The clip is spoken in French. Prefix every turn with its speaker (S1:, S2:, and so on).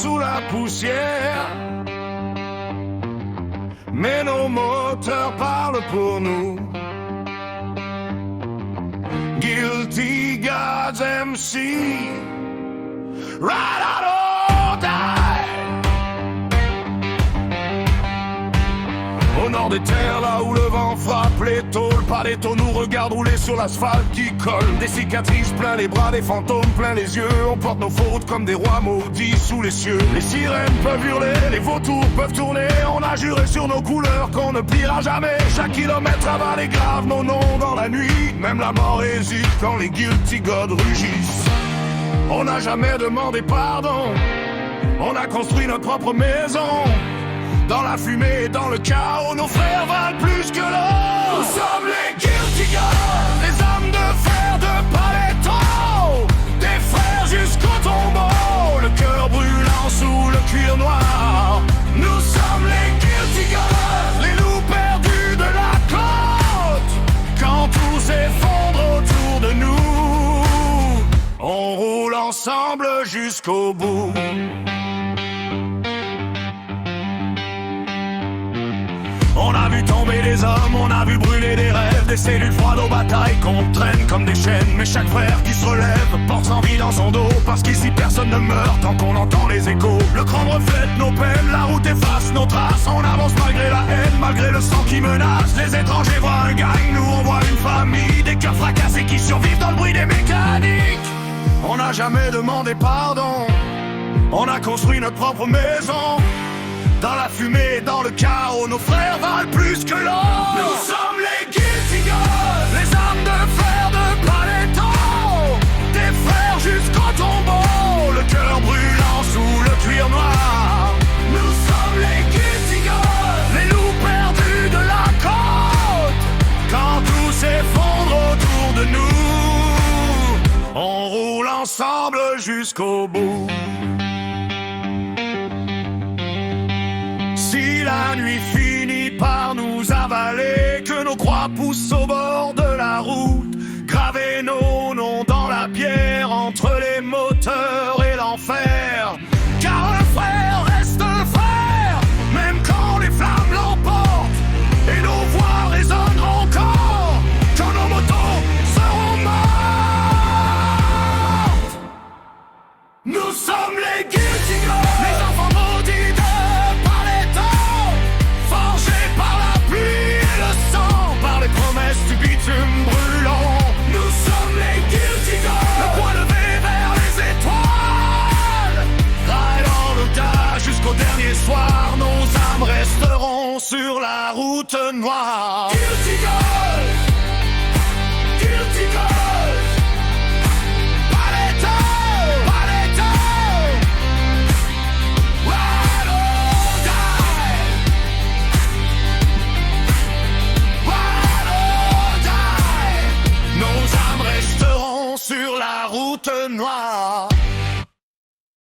S1: sous la poussière. Mais nos moteurs parlent pour nous. Guilty Gods MC, ride out or die. Au nord des terres, là où le vent frappe les tôles, pas les taux nous regardent rouler sur l'asphalte qui colle. Des cicatrices plein les bras, des fantômes plein les yeux. On porte nos fautes comme des rois maudits sous les cieux. Les sirènes peuvent hurler, les vautours peuvent tourner. On a juré sur nos couleurs qu'on ne pliera jamais. Chaque kilomètre avalé grave nos noms dans la nuit. Même la mort hésite quand les guilty gods rugissent. On n'a jamais demandé pardon. On a construit notre propre maison. Dans la fumée et dans le chaos, nos frères valent plus que l'or. Nous sommes les guilty gods, les âmes de fer de Paletto. Des frères jusqu'au tombeau, le cœur brûlant sous le cuir noir. Nous sommes les guilty gods, les loups perdus de la côte. Quand tout s'effondre autour de nous, on roule ensemble jusqu'au bout. On a vu tomber des hommes, on a vu brûler des rêves, des cellules froides aux batailles qu'on traîne comme des chaînes. Mais chaque frère qui se relève porte son vie dans son dos, parce qu'ici personne ne meurt tant qu'on entend les échos. Le crâne reflète nos peines, la route efface nos traces. On avance malgré la haine, malgré le sang qui menace. Les étrangers voient un gang, nous on voit une famille. Des cœurs fracassés qui survivent dans le bruit des mécaniques. On n'a jamais demandé pardon, on a construit notre propre maison. Dans la fumée et dans le chaos, nos frères valent plus que l'or. Nous sommes les guilty gods, les âmes de fer de Paletto. Des frères jusqu'au tombeau, le cœur brûlant sous le cuir noir. Nous sommes les guilty gods, les loups perdus de la côte. Quand tout s'effondre autour de nous, on roule ensemble jusqu'au bout. Si la nuit finit par nous avaler, que nos croix poussent au bord de la route, gravez nos noms dans la pierre entre les moteurs et l'enfer. Car un frère reste un frère, même quand les flammes l'emportent. Et nos voix résonnent encore quand nos motos seront mortes. Nous sommes les guilty gods, les enfants maudits de du bitume brûlant. Nous sommes les guilty gods, le poing levé vers les étoiles. Ride on the die jusqu'au dernier soir, nos âmes resteront sur la route noire. Guilty gods, guilty gods. Paletto, Paletto. Ride or die. Nos âmes resteront sur la route noire.